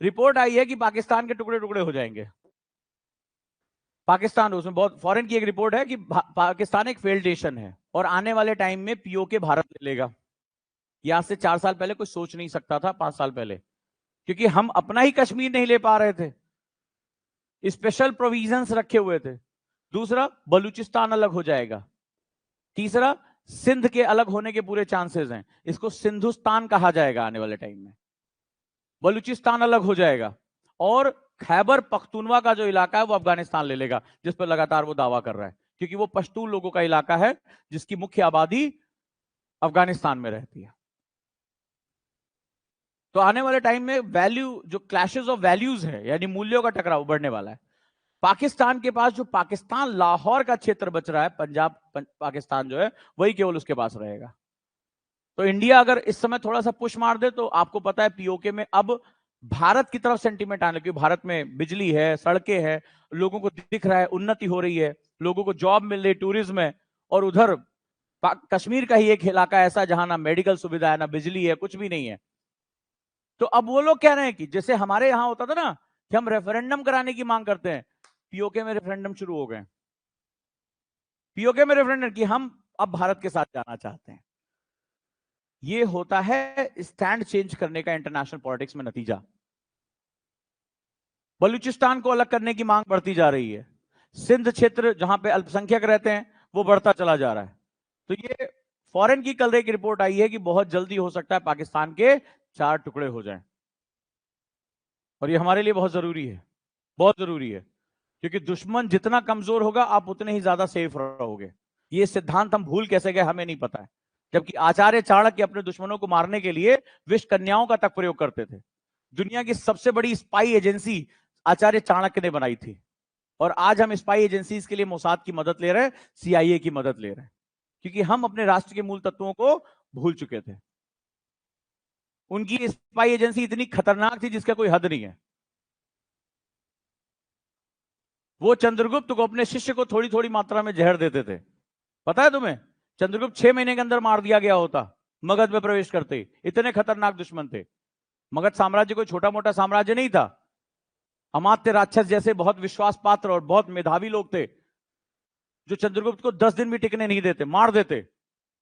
Report आई है कि पाकिस्तान के टुकड़े टुकड़े हो जाएंगे। पाकिस्तान, उसमें बहुत फॉरेन की एक रिपोर्ट है कि पाकिस्तान एक फेल्ड नेशन है और आने वाले टाइम में पीओके भारत ले लेगा। यहां से 4 साल पहले कोई सोच नहीं सकता था, 5 साल पहले, क्योंकि हम अपना ही कश्मीर नहीं ले पा रहे थे, स्पेशल प्रोविजंस रखे हुए थे। दूसरा, बलूचिस्तान अलग हो जाएगा। तीसरा, सिंध के अलग होने के पूरे चांसेस हैं, इसको सिंधुस्तान कहा जाएगा आने वाले टाइम में। बलूचिस्तान अलग हो जाएगा और खैबर पख्तूनवा का जो इलाका है वो अफगानिस्तान ले लेगा, जिस पर लगातार वो दावा कर रहा है, क्योंकि वो पश्तून लोगों का इलाका है जिसकी मुख्य आबादी अफगानिस्तान में रहती है। तो आने वाले टाइम में वैल्यू, जो क्लैशेस ऑफ वैल्यूज है, यानी मूल्यों का टकराव बढ़ने वाला है। पाकिस्तान के पास जो पाकिस्तान लाहौर का क्षेत्र बच रहा है, पंजाब पाकिस्तान जो है, वही केवल उसके पास रहेगा। तो इंडिया अगर इस समय थोड़ा सा पुश मार दे तो आपको पता है पीओके में अब भारत की तरफ सेंटीमेंट आने लगी। भारत में बिजली है, सड़कें हैं, लोगों को दिख रहा है उन्नति हो रही है, लोगों को जॉब मिल रही, टूरिज्म है। और उधर कश्मीर का ही एक इलाका ऐसा जहां ना मेडिकल सुविधा है, ना बिजली है, कुछ भी नहीं है। तो अब वो लोग कह रहे हैं कि जैसे हमारे यहां होता था ना कि हम रेफरेंडम कराने की मांग करते हैं, पीओके में रेफरेंडम शुरू हो गए। पीओके में रेफरेंडम कि हम अब भारत के साथ जाना चाहते हैं। ये होता है स्टैंड चेंज करने का इंटरनेशनल पॉलिटिक्स में नतीजा। बलूचिस्तान को अलग करने की मांग बढ़ती जा रही है, सिंध क्षेत्र जहां पे अल्पसंख्यक रहते हैं वो बढ़ता चला जा रहा है। तो ये फॉरेन की कल एक रिपोर्ट आई है कि बहुत जल्दी हो सकता है पाकिस्तान के 4 टुकड़े हो जाएं। और ये हमारे लिए बहुत जरूरी है, बहुत जरूरी है, क्योंकि दुश्मन जितना कमजोर होगा आप उतने ही ज्यादा सेफ रहोगे। ये सिद्धांत हम भूल कैसे गए हमें नहीं पता है, जबकि आचार्य चाणक्य अपने दुश्मनों को मारने के लिए विष कन्याओं का तक प्रयोग करते थे। दुनिया की सबसे बड़ी स्पाई एजेंसी आचार्य चाणक्य ने बनाई थी, और आज हम स्पाई एजेंसीज के लिए मोसाद की मदद ले रहे हैं, सीआईए की मदद ले रहे हैं, क्योंकि हम अपने राष्ट्र के मूल तत्वों को भूल चुके थे। उनकी स्पाई एजेंसी इतनी खतरनाक थी जिसका कोई हद नहीं है। वो चंद्रगुप्त को, अपने शिष्य को, थोड़ी थोड़ी मात्रा में जहर देते थे। पता है तुम्हें? चंद्रगुप्त 6 महीने के अंदर मार दिया गया होता मगध में प्रवेश करते ही। इतने खतरनाक दुश्मन थे। मगध साम्राज्य कोई छोटा मोटा साम्राज्य नहीं था। अमात्य राक्षस जैसे बहुत विश्वास पात्र और बहुत मेधावी लोग थे जो चंद्रगुप्त को 10 दिन भी टिकने नहीं देते, मार देते।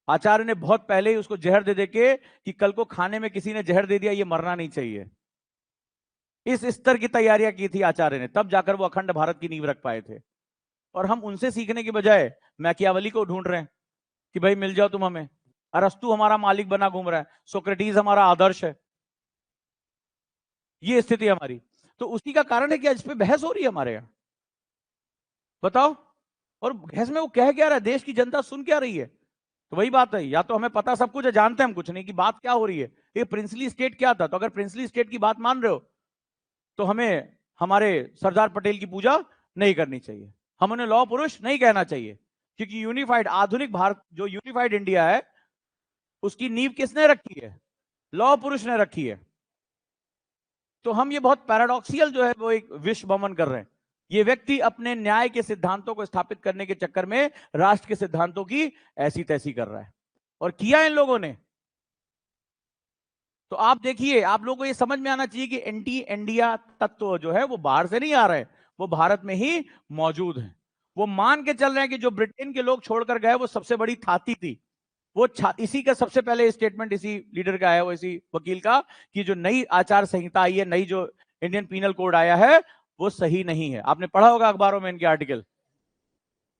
आचार्य ने बहुत पहले ही उसको जहर दे देके कि कल को खाने में किसी ने जहर दे दिया, ये मरना नहीं चाहिए। इस स्तर की तैयारियां की थी आचार्य ने, तब जाकर वो अखंड भारत की नींव रख पाए थे। और हम उनसे सीखने की बजाय मैकियावली को ढूंढ रहे हैं कि भाई मिल जाओ तुम हमें। अरस्तु हमारा मालिक बना घूम रहा है, सोक्रेटिस हमारा आदर्श है। ये स्थिति हमारी, तो उसी का कारण है कि इस पे बहस हो रही है हमारे यहाँ। बताओ, और बहस में वो कह क्या रहा है, देश की जनता सुन क्या रही है? तो वही बात है, या तो हमें पता सब कुछ है, जानते हम कुछ नहीं कि बात क्या हो रही है। ये प्रिंसली स्टेट क्या था? तो अगर प्रिंसली स्टेट की बात मान रहे हो तो हमें हमारे सरदार पटेल की पूजा नहीं करनी चाहिए, हम उन्हें लौह पुरुष नहीं कहना चाहिए, क्योंकि यूनिफाइड आधुनिक भारत, जो यूनिफाइड इंडिया है, उसकी नींव किसने रखी है? लौह पुरुष ने रखी है। तो हम ये बहुत पैराडॉक्सियल जो है वो एक विश्व भ्रमण कर रहे हैं। ये व्यक्ति अपने न्याय के सिद्धांतों को स्थापित करने के चक्कर में राष्ट्र के सिद्धांतों की ऐसी तैसी कर रहा है, और किया इन लोगों ने। तो आप देखिए, आप लोगों को ये समझ में आना चाहिए कि एंटी इंडिया तत्व जो है वो बाहर से नहीं आ रहे, वो भारत में ही मौजूद है। वो मान के चल रहे हैं कि जो ब्रिटेन के लोग छोड़कर गए वो सबसे बड़ी थाती थी। वो इसी का सबसे पहले स्टेटमेंट इसी लीडर का है, वो इसी वकील का, कि जो नई आचार संहिता आई है, नई जो इंडियन पीनल कोड आया है, वो सही नहीं है। आपने पढ़ा होगा अखबारों में इनके आर्टिकल।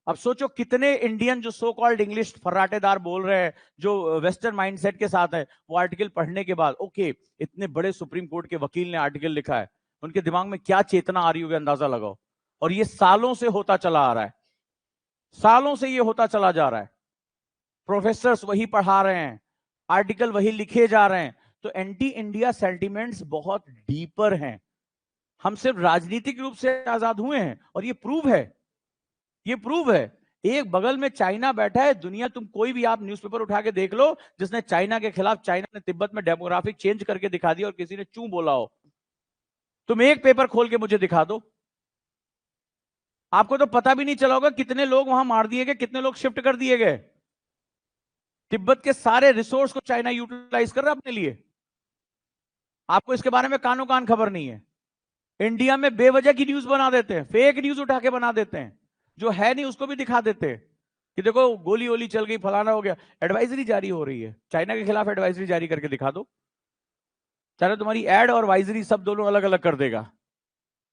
अब सोचो कितने इंडियन जो सो कॉल्ड इंग्लिश फर्राटेदार बोल रहे हैं, जो वेस्टर्न माइंडसेट के साथ है, वो आर्टिकल पढ़ने के बाद, ओके, इतने बड़े सुप्रीम कोर्ट के वकील ने आर्टिकल लिखा है, उनके दिमाग में क्या चेतना आ रही होगी, अंदाजा लगाओ। और ये सालों से होता चला आ रहा है, सालों से ये होता चला जा रहा है। प्रोफेसर्स वही पढ़ा रहे हैं, आर्टिकल वही लिखे जा रहे हैं। तो एंटी इंडिया सेंटिमेंट्स बहुत डीपर हैं। हम सिर्फ राजनीतिक रूप से आजाद हुए हैं, और ये प्रूव है, ये प्रूव है। एक बगल में चाइना बैठा है, दुनिया, तुम कोई भी आप न्यूज़पेपर उठा के देख लो जिसने चाइना के खिलाफ, चाइना ने तिब्बत में डेमोग्राफिक चेंज करके दिखा दिया और किसी ने चू बोला हो, तुम एक पेपर खोल के मुझे दिखा दो। आपको तो पता भी नहीं चला होगा कितने लोग वहां मार दिए गए, कितने लोग शिफ्ट कर दिए गए। तिब्बत के सारे रिसोर्स को चाइना यूटिलाइज कर रहा है अपने लिए। आपको इसके बारे में कानो कान खबर नहीं है। इंडिया में बेवजह की न्यूज बना देते हैं, फेक न्यूज उठा के बना देते हैं, जो है नहीं उसको भी दिखा देते हैं कि देखो गोली वोली चल गई, फलाना हो गया। एडवाइजरी जारी हो रही है, चाइना के खिलाफ एडवाइजरी जारी करके दिखा दो, चाहे तुम्हारी एड और वाइजरी सब दोनों अलग अलग कर देगा।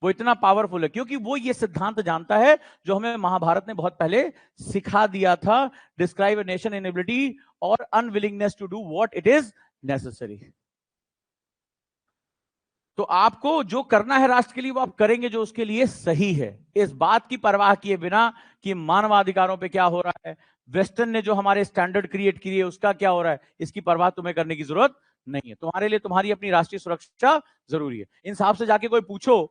वो इतना पावरफुल है क्योंकि वो ये सिद्धांत जानता है जो हमें महाभारत ने बहुत पहले सिखा दिया था, डिस्क्राइब ए नेशन इनेबिलिटी और unwillingness to do what it is necessary. तो आपको जो करना है राष्ट्र के लिए वो आप करेंगे जो उसके लिए सही है, इस बात की परवाह किए बिना कि मानवाधिकारों पे क्या हो रहा है, वेस्टर्न ने जो हमारे स्टैंडर्ड क्रिएट किए उसका क्या हो रहा है, इसकी परवाह तुम्हें करने की जरूरत नहीं है। तुम्हारे लिए तुम्हारी अपनी राष्ट्रीय सुरक्षा जरूरी है। इन साहब से जाके कोई पूछो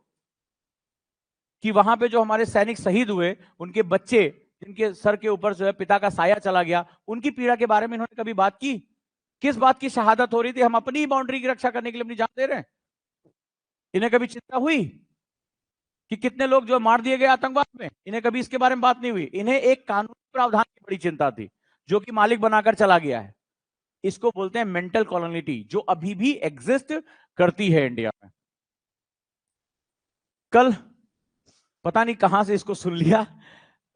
कि वहां पे जो हमारे सैनिक शहीद हुए, उनके बच्चे जिनके सर के ऊपर जो है पिता का साया चला गया, उनकी पीड़ा के बारे में इन्होंने कभी बात की? किस बात की शहादत हो रही थी? हम अपनी बाउंड्री की रक्षा करने के लिए अपनी जान दे रहे हैं। इन्हें कभी चिंता हुई कि कितने लोग जो मार दिए गए आतंकवाद में? इन्हें कभी इसके बारे में बात नहीं हुई। इन्हें एक कानूनी प्रावधान की बड़ी चिंता थी जो कि मालिक बनाकर चला गया है। इसको बोलते हैं मेंटल कॉलोनिटी, जो अभी भी एग्जिस्ट करती है इंडिया में। कल पता नहीं कहां से इसको सुन लिया,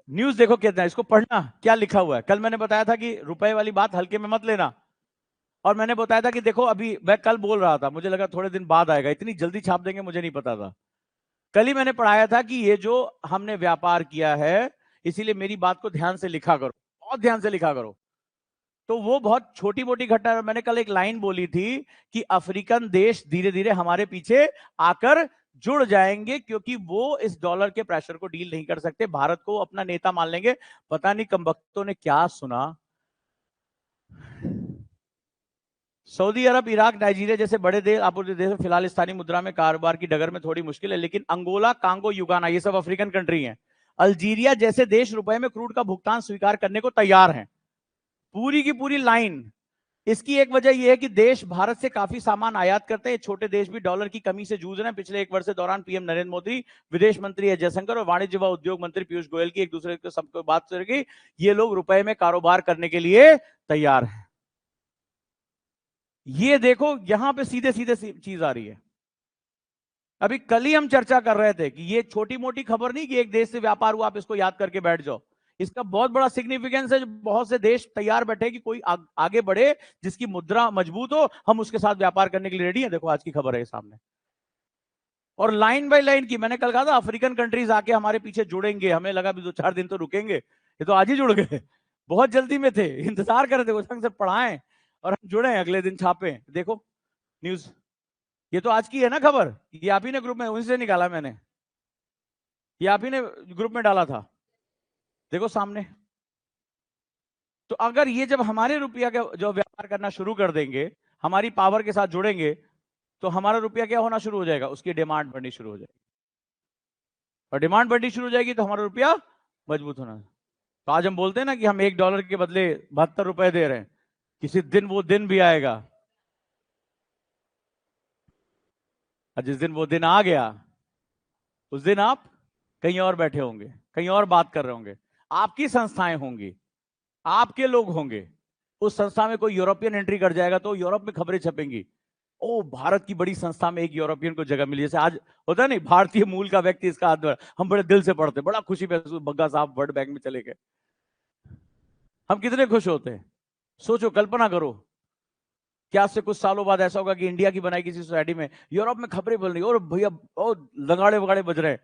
न्यूज देखो कितना, इसको पढ़ना क्या लिखा हुआ है। कल मैंने बताया था कि रुपए वाली बात हल्के में मत लेना, और मैंने बताया था कि देखो अभी मैं कल बोल रहा था, मुझे लगा थोड़े दिन बाद आएगा, इतनी जल्दी छाप देंगे मुझे नहीं पता था। कल ही मैंने पढ़ाया था कि ये जो हमने व्यापार किया है, इसीलिए मेरी बात को ध्यान से लिखा करो, बहुत ध्यान से लिखा करो। तो वो बहुत छोटी मोटी घटना है। मैंने कल एक लाइन बोली थी कि अफ्रीकन देश धीरे धीरे हमारे पीछे आकर जुड़ जाएंगे क्योंकि वो इस डॉलर के प्रेशर को डील नहीं कर सकते, भारत को अपना नेता मान लेंगे। पता नहीं कमबख्तों ने क्या सुना, सऊदी अरब, इराक, नाइजीरिया जैसे बड़े देश आपूर्ति देश फिलहाल स्थानीय मुद्रा में कारोबार की डगर में थोड़ी मुश्किल है, लेकिन अंगोला, कांगो, युगाना ये सब अफ्रीकन कंट्री हैं। अल्जीरिया जैसे देश रुपए में क्रूड का भुगतान स्वीकार करने को तैयार हैं। पूरी की पूरी लाइन। इसकी एक वजह यह है कि देश भारत से काफी सामान आयात करते हैं। छोटे देश भी डॉलर की कमी से जूझ रहे हैं। पिछले एक वर्ष के दौरान पीएम नरेंद्र मोदी, विदेश मंत्री अजय शंकर और वाणिज्य व उद्योग मंत्री पीयूष गोयल की एक दूसरे के सबको बात करेगी, ये लोग रुपए में कारोबार करने के लिए तैयार हैं। ये देखो यहां पे सीधे सीधे चीज आ रही है। अभी कल ही हम चर्चा कर रहे थे कि ये छोटी मोटी खबर नहीं कि एक देश से व्यापार हुआ आप इसको याद करके बैठ जाओ। इसका बहुत बड़ा सिग्निफिकेंस है। जो बहुत से देश तैयार बैठे कि कोई आगे बढ़े जिसकी मुद्रा मजबूत हो, हम उसके साथ व्यापार करने के लिए रेडी हैं। देखो आज की खबर है सामने, और लाइन बाय लाइन की। मैंने कल कहा था अफ्रीकन कंट्रीज आके हमारे पीछे जुड़ेंगे, हमें लगा भी 2-4 दिन तो रुकेंगे, ये तो आज ही जुड़ गए। बहुत जल्दी में थे, इंतजार कर रहे थे ढंग से पढ़ाएं और हम जुड़े, अगले दिन छापे। देखो न्यूज, ये तो आज की है ना खबर, ये आप ही ने ग्रुप में, उनसे निकाला मैंने, ये आप ही ने ग्रुप में डाला था, देखो सामने। तो अगर ये जब हमारे रुपया का जो व्यापार करना शुरू कर देंगे, हमारी पावर के साथ जुड़ेंगे, तो हमारा रुपया क्या होना शुरू हो जाएगा, उसकी डिमांड बढ़नी शुरू हो जाएगी, और डिमांड बढ़नी शुरू हो जाएगी तो हमारा रुपया मजबूत होना। तो आज हम बोलते हैं ना कि हम $1 के बदले 72 रुपए दे रहे हैं, किसी दिन वो दिन भी आएगा, और जिस दिन वो दिन आ गया, उस दिन आप कहीं और बैठे होंगे, कहीं और बात कर रहे होंगे, आपकी संस्थाएं होंगी, आपके लोग होंगे। उस संस्था में कोई यूरोपियन एंट्री कर जाएगा तो यूरोप में खबरें छपेंगी, ओ भारत की बड़ी संस्था में एक यूरोपियन को जगह मिली। जैसे आज होता है नहीं, भारतीय मूल का व्यक्ति इसका हाथ, हम बड़े दिल से पढ़ते, बड़ा खुशी महसूस, बग्गा साहब वर्ल्ड बैंक में चले गए, हम कितने खुश होते हैं। सोचो, कल्पना करो क्या आज से कुछ सालों बाद ऐसा होगा कि इंडिया की बनाई किसी सोसाइटी में यूरोप में खबरें बोल रही, और भैया बहुत लगाड़े वगाड़े बज रहे हैं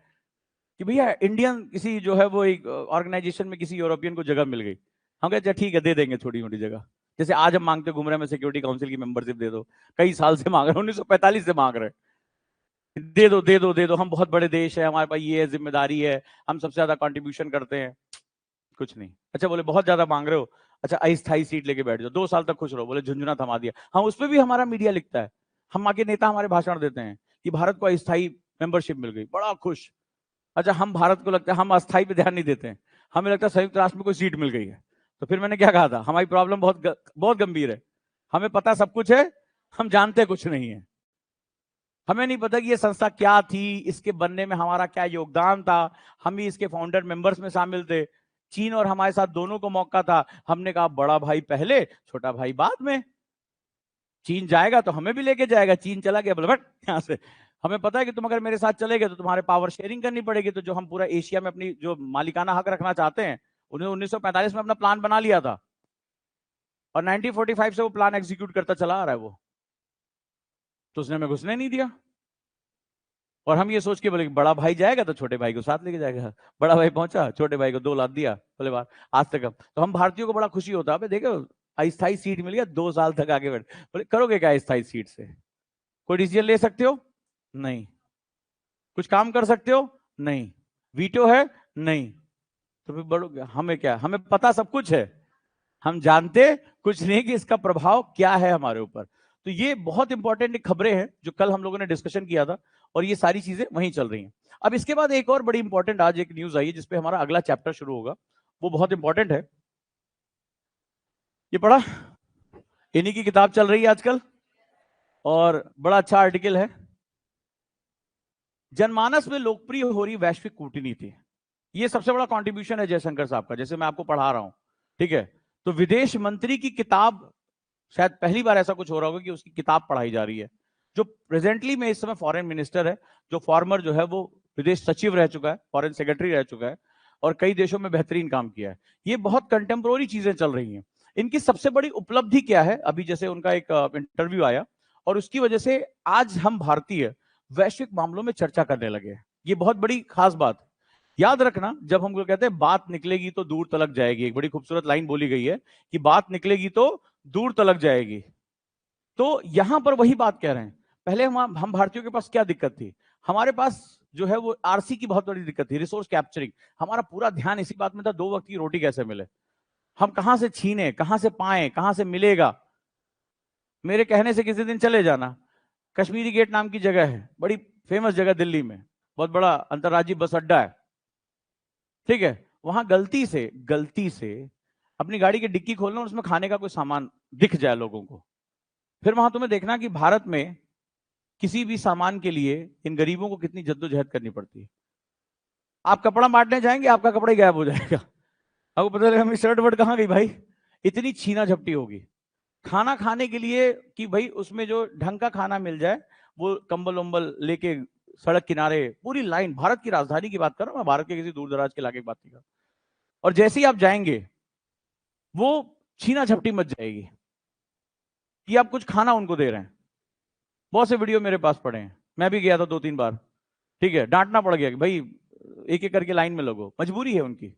कि भैया इंडियन किसी जो है वो एक ऑर्गेनाइजेशन में किसी यूरोपियन को जगह मिल गई। हम कहते ठीक है, दे देंगे छोटी मोटी जगह। जैसे आज हम मांगते घूम रहे हैं, सिक्योरिटी काउंसिल की मेंबरशिप दे दो, कई साल से मांग रहे हैं, 1945 से मांग रहे हैं, दे दो दे दो दे दो, हम बहुत बड़े देश है, हमारे पास ये है, जिम्मेदारी है, हम सबसे ज्यादा कंट्रीब्यूशन करते हैं। कुछ नहीं। अच्छा बोले बहुत ज्यादा मांग रहे हो, अच्छा अस्थायी सीट लेके बैठ जाओ, 2 साल तक खुश रहो, बोले झुंझुना थमा दिया। हाँ, उस पर भी हमारा मीडिया लिखता है, हम आगे नेता हमारे भाषण देते हैं कि भारत को अस्थायी मेंबरशिप मिल गई, बड़ा खुश। अच्छा, हम भारत को लगता है हम अस्थायी पे ध्यान नहीं देते हैं, हमें लगता है संयुक्त राष्ट्र में कोई सीट मिल गई है। तो फिर मैंने क्या कहा था, हमारी प्रॉब्लम बहुत गंभीर है, हमें पता सब कुछ है, हम जानते कुछ नहीं है। हमें नहीं पता कि ये संस्था क्या थी, इसके बनने में हमारा क्या योगदान था, हम ही इसके फाउंडर मेंबर्स में शामिल थे। चीन और हमारे साथ दोनों को मौका था, हमने कहा बड़ा भाई पहले, छोटा भाई बाद में। चीन जाएगा तो हमें भी लेके जाएगा, चीन चला गया बोले बट यहां से, हमें पता है कि तुम अगर मेरे साथ चले गए तो तुम्हारे पावर शेयरिंग करनी पड़ेगी। तो जो हम पूरा एशिया में अपनी जो मालिकाना हक रखना चाहते हैं, उन्हें 1945 में अपना प्लान बना लिया था और 1945 से वो प्लान एग्जीक्यूट करता चला आ रहा है वो। तो उसने हमें घुसने नहीं दिया। और हम ये सोच के बोले बड़ा भाई जाएगा तो छोटे भाई को साथ लेके जाएगा। बड़ा भाई पहुंचा, छोटे भाई को 2 लाख दिया, बोले बात आज तक। तो हम भारतीयों को बड़ा खुशी होता है, देखो अस्थायी सीट मिल गया, 2 साल तक आगे बढ़। बोले करोगे क्या अस्थायी सीट से? कोई डिसीजन ले सकते हो? नहीं। कुछ काम कर सकते हो? नहीं। वीटो है? नहीं। तो फिर बड़ो हमें क्या, हमें पता सब कुछ है, हम जानते कुछ नहीं कि इसका प्रभाव क्या है हमारे ऊपर। तो ये बहुत इंपॉर्टेंट खबरें हैं जो कल हम लोगों ने डिस्कशन किया था, और ये सारी चीजें वहीं चल रही हैं। अब इसके बाद एक और बड़ी इंपॉर्टेंट आज एक न्यूज आई है जिसपे हमारा अगला चैप्टर शुरू होगा, वो बहुत इंपॉर्टेंट है। ये पढ़ा, इन्हीं की किताब चल रही है आजकल और बड़ा अच्छा आर्टिकल है। जनमानस में लोकप्रिय हो रही वैश्विक कूटनीति, ये सबसे बड़ा कंट्रीब्यूशन है जयशंकर साहब का, जैसे मैं आपको पढ़ा रहा हूं, ठीक है। तो विदेश मंत्री की किताब, शायद पहली बार ऐसा कुछ हो रहा होगा कि उसकी किताब पढ़ाई जा रही है। जो प्रेजेंटली में इस समय फॉरेन मिनिस्टर है, जो फॉर्मर जो है वो विदेश सचिव रह चुका है, फॉरेन सेक्रेटरी रह चुका है, और कई देशों में बेहतरीन काम किया है। ये बहुत कंटेम्प्रोरी चीजें चल रही हैं। इनकी सबसे बड़ी उपलब्धि क्या है? अभी जैसे उनका एक इंटरव्यू आया, और उसकी वजह से आज हम भारतीय वैश्विक मामलों में चर्चा करने लगे। ये बहुत बड़ी खास बात। याद रखना, जब हम लोग कहते हैं बात निकलेगी तो दूर तलक जाएगी, एक बड़ी खूबसूरत लाइन बोली गई है कि बात निकलेगी तो दूर तलक जाएगी। तो यहां पर वही बात कह रहे हैं। पहले हम भारतीयों के पास क्या दिक्कत थी? हमारे पास जो है वो आरसी की बहुत बड़ी दिक्कत थी, रिसोर्स कैप्चरिंग। हमारा पूरा ध्यान इसी बात में था, 2 वक्त की रोटी कैसे मिले, हम कहां से छीने, कहां से पाए, कहां से मिलेगा। मेरे कहने से किसी दिन चले जाना, कश्मीरी गेट नाम की जगह है, बड़ी फेमस जगह दिल्ली में, बहुत बड़ा अंतर्राज्यीय बस अड्डा है, ठीक है। वहां गलती से अपनी गाड़ी की डिक्की खोलना और उसमें खाने का कोई सामान दिख जाए लोगों को, फिर वहां तुम्हें देखना कि भारत में किसी भी सामान के लिए इन गरीबों को कितनी जद्दोजहद करनी पड़ती है। आप कपड़ा बांटने जाएंगे, आपका कपड़ा ही गायब हो जाएगा, आपको पता लगेगा मेरी शर्ट वर्ट कहां गई भाई, इतनी छीना झपटी होगी। खाना खाने के लिए कि भाई उसमें जो ढंग का खाना मिल जाए, वो कंबल उम्बल लेके सड़क किनारे पूरी लाइन, भारत की राजधानी की बात कर रहा हूं मैं, भारत के किसी दूर दराज के इलाके की बात नहीं कर रहा। और जैसे ही आप जाएंगे वो छीना झपटी मच जाएगी कि आप कुछ खाना उनको दे रहे हैं। बहुत से वीडियो मेरे पास पड़े हैं, मैं भी गया था 2-3 बार, ठीक है, डांटना पड़ गया कि भाई एक एक करके लाइन में लगो, मजबूरी है उनकी।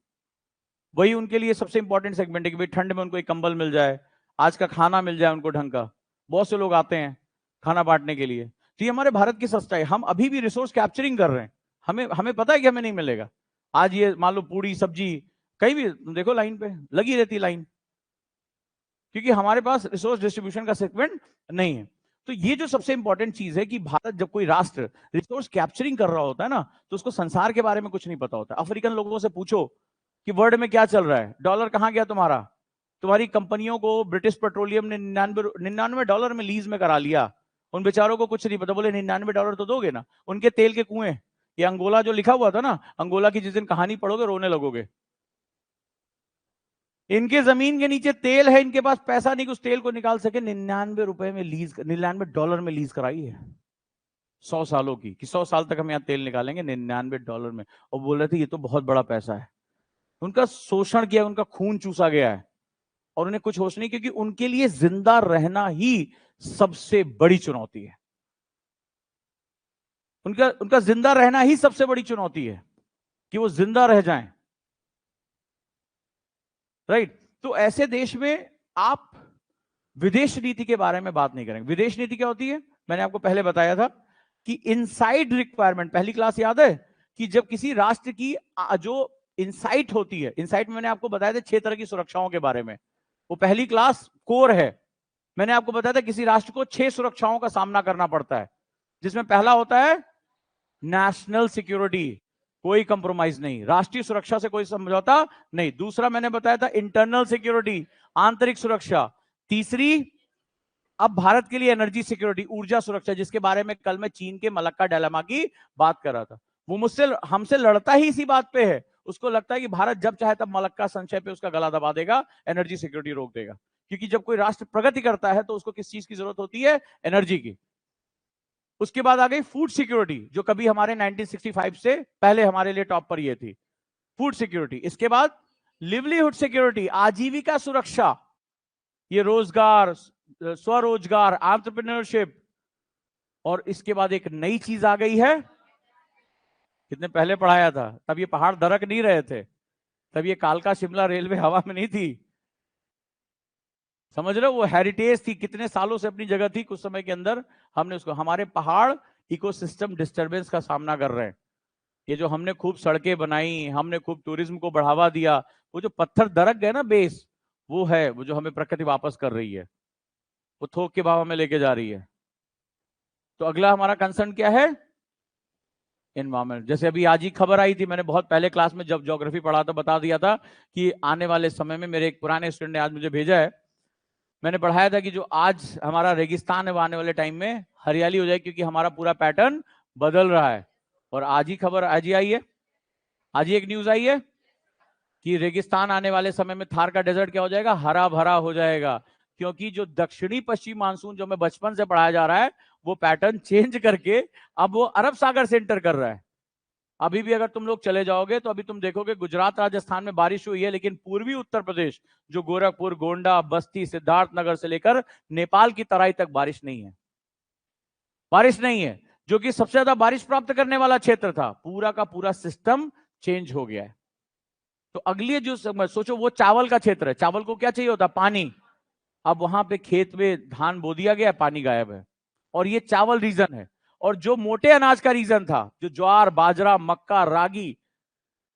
वही उनके लिए सबसे इंपॉर्टेंट सेगमेंट है कि भाई ठंड में उनको एक कंबल मिल जाए, आज का खाना मिल जाए उनको ढंग का। बहुत से लोग आते हैं खाना बांटने के लिए। तो ये हमारे भारत की सच्चाई, हम अभी भी रिसोर्स कैप्चरिंग कर रहे हैं। हमें हमें पता है कि हमें नहीं मिलेगा। आज ये मान लो पूरी सब्जी कहीं भी देखो लाइन पे लगी रहती लाइन, क्योंकि हमारे पास रिसोर्स डिस्ट्रीब्यूशन का सेगमेंट नहीं है। तो ये जो सबसे इंपॉर्टेंट चीज है कि भारत, जब कोई राष्ट्र रिसोर्स कैप्चरिंग कर रहा होता है ना, तो उसको संसार के बारे में कुछ नहीं पता होता। अफ्रीकन लोगों से पूछो कि वर्ल्ड में क्या चल रहा है, डॉलर कहां गया तुम्हारा, तुम्हारी कंपनियों को ब्रिटिश पेट्रोलियम ने 99 डॉलर में लीज में करा लिया, उन बेचारों को कुछ नहीं पता। बोले 99 डॉलर तो दोगे ना, उनके तेल के कुएं, ये अंगोला जो लिखा हुआ था ना, अंगोला की जिस दिन कहानी पढ़ोगे रोने लगोगे। इनके जमीन के नीचे तेल है, इनके पास पैसा नहीं कि उस तेल को निकाल सके। 99 रुपए में लीज, 99 डॉलर में लीज कराई है 100 सालों की, कि 100 साल तक हम यहाँ तेल निकालेंगे 99 डॉलर में। और बोल रहे थे ये तो बहुत बड़ा पैसा है। उनका शोषण किया, उनका खून चूसा गया है, और उन्हें कुछ होश नहीं, क्योंकि उनके लिए जिंदा रहना ही सबसे बड़ी चुनौती है। उनका उनका जिंदा रहना ही सबसे बड़ी चुनौती है, कि वो जिंदा रह जाएं, राइट। तो ऐसे देश में आप विदेश नीति के बारे में बात नहीं करेंगे। विदेश नीति क्या होती है? मैंने आपको पहले बताया था कि इनसाइड रिक्वायरमेंट, पहली क्लास याद है कि जब किसी राष्ट्र की जो इनसाइट होती है, इनसाइट में मैंने आपको बताया था 6 तरह की सुरक्षाओं के बारे में, वो पहली क्लास कोर है। मैंने आपको बताया था किसी राष्ट्र को 6 सुरक्षाओं का सामना करना पड़ता है, जिसमें पहला होता है नेशनल सिक्योरिटी, कोई कंप्रोमाइज नहीं, राष्ट्रीय सुरक्षा से कोई समझौता नहीं। दूसरा मैंने बताया था इंटरनल सिक्योरिटी, आंतरिक सुरक्षा। तीसरी, अब भारत के लिए एनर्जी सिक्योरिटी, ऊर्जा सुरक्षा, जिसके बारे में कल मैं चीन के मलक्का डायलेमा की बात कर रहा था। वो मुझसे हमसे लड़ता ही इसी बात पे है, उसको लगता है कि भारत जब चाहे तब मलक्का संशय पे उसका गला दबा देगा, एनर्जी सिक्योरिटी रोक देगा। क्योंकि जब कोई राष्ट्र प्रगति करता है तो उसको किस चीज की जरूरत होती है? एनर्जी की। उसके बाद आ गई फूड सिक्योरिटी, जो कभी हमारे 1965 से पहले हमारे लिए टॉप पर ये थी, फूड सिक्योरिटी। इसके बाद लिवलीहुड सिक्योरिटी, आजीविका सुरक्षा, ये रोजगार, स्वरोजगार, एंटरप्रेन्योरशिप। और इसके बाद एक नई चीज आ गई है, कितने पहले पढ़ाया था, तब ये पहाड़ दरक नहीं रहे थे, तब ये कालका शिमला रेलवे हवा में नहीं थी, समझ रहे हो, वो हेरिटेज थी, कितने सालों से अपनी जगह थी, कुछ समय के अंदर हमने उसको, हमारे पहाड़ इकोसिस्टम डिस्टरबेंस का सामना कर रहे हैं। ये जो हमने खूब सड़कें बनाई, हमने खूब टूरिज्म को बढ़ावा दिया, वो जो पत्थर दरक गए ना बेस, वो है वो जो हमें प्रकृति वापस कर रही है, वो थोक के भाव में लेके जा रही है। तो अगला हमारा कंसर्न क्या है, एनवायरमेंट। जैसे अभी आज ही खबर आई थी, मैंने बहुत पहले क्लास में जब ज्योग्राफी पढ़ा था बता दिया था कि आने वाले समय में, मेरे एक पुराने स्टूडेंट ने आज मुझे भेजा है, मैंने पढ़ाया था कि जो आज हमारा रेगिस्तान है वो आने वाले टाइम में हरियाली हो जाएगी, क्योंकि हमारा पूरा पैटर्न बदल रहा है। और आज ही खबर आज ही आई है, आज ही एक न्यूज आई है कि रेगिस्तान आने वाले समय में थार का डेजर्ट क्या हो जाएगा, हरा भरा हो जाएगा, क्योंकि जो दक्षिणी पश्चिम मानसून जो हमें बचपन से पढ़ाया जा रहा है, वो पैटर्न चेंज करके अब वो अरब सागर से एंटर कर रहा है। अभी भी अगर तुम लोग चले जाओगे तो अभी तुम देखोगे गुजरात राजस्थान में बारिश हुई है, लेकिन पूर्वी उत्तर प्रदेश जो गोरखपुर, गोंडा, बस्ती, सिद्धार्थनगर से लेकर नेपाल की तराई तक बारिश नहीं है, बारिश नहीं है, जो कि सबसे ज्यादा बारिश प्राप्त करने वाला क्षेत्र था, पूरा का पूरा सिस्टम चेंज हो गया है। तो अगली जो सोचो, वो चावल का क्षेत्र है, चावल को क्या चाहिए होता, पानी, अब वहां पे खेत में धान बो दिया गया, पानी गायब है, और ये चावल रीजन है। और जो मोटे अनाज का रीजन था, जो ज्वार, बाजरा, मक्का, रागी,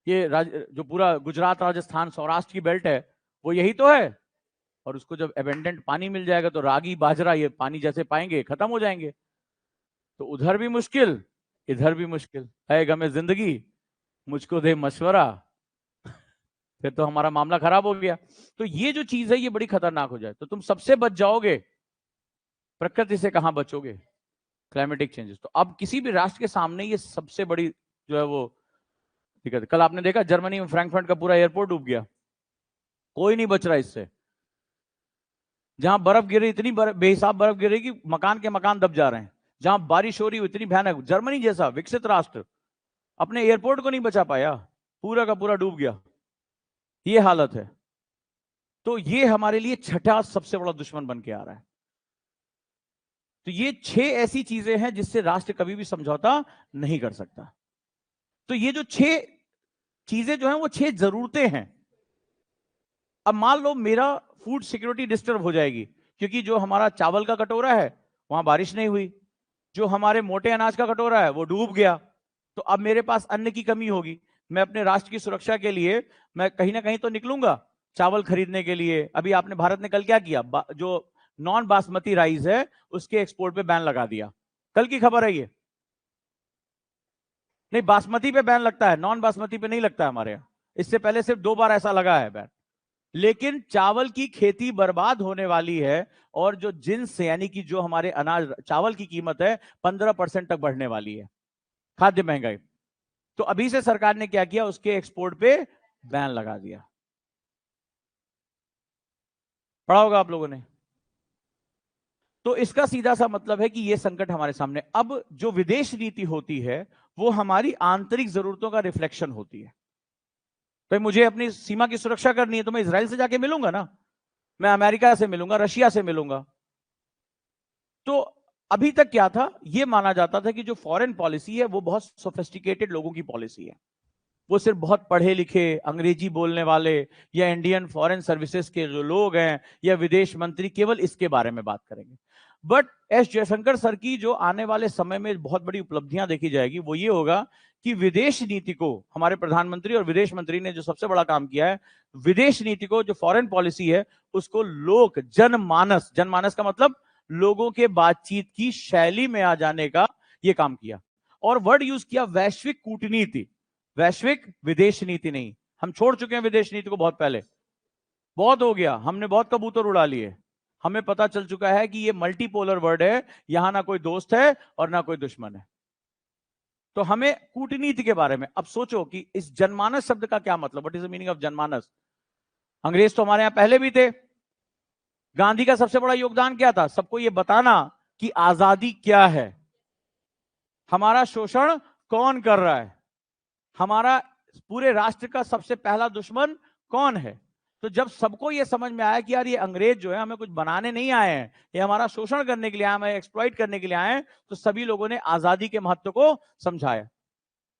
ये जो पूरा गुजरात, राजस्थान, सौराष्ट्र की बेल्ट है, वो यही तो है। और उसको जब एबेंडेंट पानी मिल जाएगा तो रागी, बाजरा ये पानी जैसे पाएंगे खत्म हो जाएंगे, तो उधर भी मुश्किल, इधर भी मुश्किल है, गमे जिंदगी मुझको दे मशवरा, फिर तो हमारा मामला खराब हो गया। तो ये जो चीज है ये बड़ी खतरनाक हो जाए तो तुम सबसे बच जाओगे, प्रकृति से कहां बचोगे, क्लाइमेटिक चेंजेस। तो अब किसी भी राष्ट्र के सामने ये सबसे बड़ी जो है वो दिक्कत। कल आपने देखा जर्मनी में फ्रैंकफर्ट का पूरा एयरपोर्ट डूब गया, कोई नहीं बच रहा इससे, जहां बर्फ गिरी, इतनी बेहिसाब बर्फ गिरी कि मकान के मकान दब जा रहे हैं, जहां बारिश हो रही है इतनी भयानक, जर्मनी जैसा विकसित राष्ट्र अपने एयरपोर्ट को नहीं बचा पाया, पूरा का पूरा डूब गया, ये हालत है। तो ये हमारे लिए छठा सबसे बड़ा दुश्मन बन के आ रहा है। तो ये 6 ऐसी चीजें हैं जिससे राष्ट्र कभी भी समझौता नहीं कर सकता। तो ये जो 6 चीजें जो हैं वो 6 जरूरतें हैं। अब मान लो मेरा फूड सिक्योरिटी डिस्टर्ब हो जाएगी, क्योंकि जो हमारा चावल का कटोरा है वहां बारिश नहीं हुई, जो हमारे मोटे अनाज का कटोरा है वो डूब गया, तो अब मेरे पास अन्न की कमी होगी। मैं अपने राष्ट्र की सुरक्षा के लिए मैं कहीं ना कहीं तो निकलूंगा चावल खरीदने के लिए। अभी आपने, भारत ने कल क्या किया, जो नॉन बासमती राइस है उसके एक्सपोर्ट पे बैन लगा दिया, कल की खबर है ये। नहीं, बासमती पे बैन लगता है, नॉन बासमती पे नहीं लगता है हमारे यहाँ, इससे पहले सिर्फ 2 बार ऐसा लगा है बैन। लेकिन चावल की खेती बर्बाद होने वाली है, और जो जिन्स यानी कि जो हमारे अनाज चावल की कीमत है 15% तक बढ़ने वाली है, खाद्य महंगाई। तो अभी से सरकार ने क्या किया, उसके एक्सपोर्ट पे बैन लगा दिया, पढ़ा होगा आप लोगों ने। तो इसका सीधा सा मतलब है कि यह संकट हमारे सामने। अब जो विदेश नीति होती है वो हमारी आंतरिक जरूरतों का रिफ्लेक्शन होती है। तो मुझे अपनी सीमा की सुरक्षा करनी है तो मैं इजराइल से जाके मिलूंगा ना, मैं अमेरिका से मिलूंगा, रशिया से मिलूंगा। तो अभी तक क्या था, यह माना जाता था कि जो फॉरेन पॉलिसी है वो बहुत सोफिस्टिकेटेड लोगों की पॉलिसी है, वो सिर्फ बहुत पढ़े लिखे अंग्रेजी बोलने वाले या इंडियन फॉरेन सर्विसेज के जो लोग हैं या विदेश मंत्री केवल इसके बारे में बात करेंगे। बट एस जयशंकर सर की जो आने वाले समय में बहुत बड़ी उपलब्धियां देखी जाएगी वो ये होगा कि विदेश नीति को, हमारे प्रधानमंत्री और विदेश मंत्री ने जो सबसे बड़ा काम किया है, विदेश नीति को, जो फॉरेन पॉलिसी है उसको लोक जनमानस, जनमानस का मतलब लोगों के बातचीत की शैली में आ जाने का यह काम किया। और वर्ड यूज किया वैश्विक कूटनीति, वैश्विक विदेश नीति नहीं। हम छोड़ चुके हैं विदेश नीति को बहुत पहले, बहुत हो गया, हमने बहुत कबूतर उड़ा लिए, हमें पता चल चुका है कि ये मल्टीपोलर वर्ड है, यहां ना कोई दोस्त है और ना कोई दुश्मन है। तो हमें कूटनीति के बारे में अब सोचो कि इस जनमानस शब्द का क्या मतलब, what is the meaning of जनमानस। अंग्रेज तो हमारे यहां पहले भी थे, गांधी का सबसे बड़ा योगदान क्या था, सबको यह बताना कि आजादी क्या है। हमारा शोषण कौन कर रहा है, हमारा पूरे राष्ट्र का सबसे पहला दुश्मन कौन है। तो जब सबको ये समझ में आया कि यार ये अंग्रेज जो है हमें कुछ बनाने नहीं आए हैं, ये हमारा शोषण करने के लिए आए, हमें एक्सप्लॉइट करने के लिए आए हैं, तो सभी लोगों ने आजादी के महत्व को समझाया।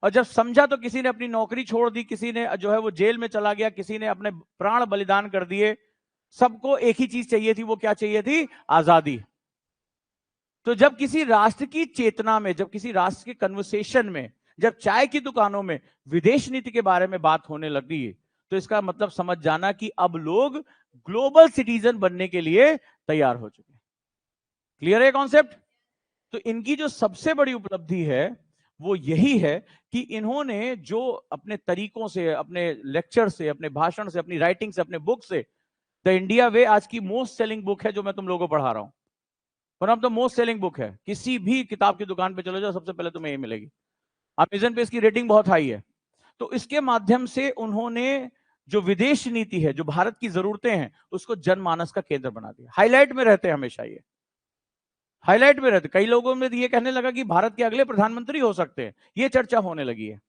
और जब समझा तो किसी ने अपनी नौकरी छोड़ दी, किसी ने जो है वो जेल में चला गया, किसी ने अपने प्राण बलिदान कर दिए। सबको एक ही चीज चाहिए थी, वो क्या चाहिए थी? आजादी। तो जब किसी राष्ट्र की चेतना में, जब किसी राष्ट्र के कन्वर्सेशन में, जब चाय की दुकानों में विदेश नीति के बारे में बात होने लगी, तो इसका मतलब समझ जाना कि अब लोग ग्लोबल सिटीजन बनने के लिए तैयार हो चुके हैं। क्लियर है कॉन्सेप्ट? तो इनकी जो सबसे बड़ी उपलब्धि है वो यही है कि इन्होंने जो अपने तरीकों से, अपने लेक्चर से, अपने भाषण से, अपनी राइटिंग से, अपने बुक से, द इंडिया वे आज की मोस्ट सेलिंग बुक है जो मैं तुम लोगों को पढ़ा रहा हूं। One of the most selling book है, किसी भी किताब की दुकान पे चले जाओ सबसे पहले तुम्हें ये मिलेगी। अमेज़न पे इसकी रेटिंग बहुत हाई है। तो इसके माध्यम से उन्होंने जो विदेश नीति है, जो भारत की जरूरतें हैं, उसको जनमानस का केंद्र बना दिया। हाईलाइट में रहते हैं हमेशा, ये हाईलाइट में रहते। कई लोगों में ये कहने लगा कि भारत के अगले प्रधानमंत्री हो सकते हैं, ये चर्चा होने लगी है।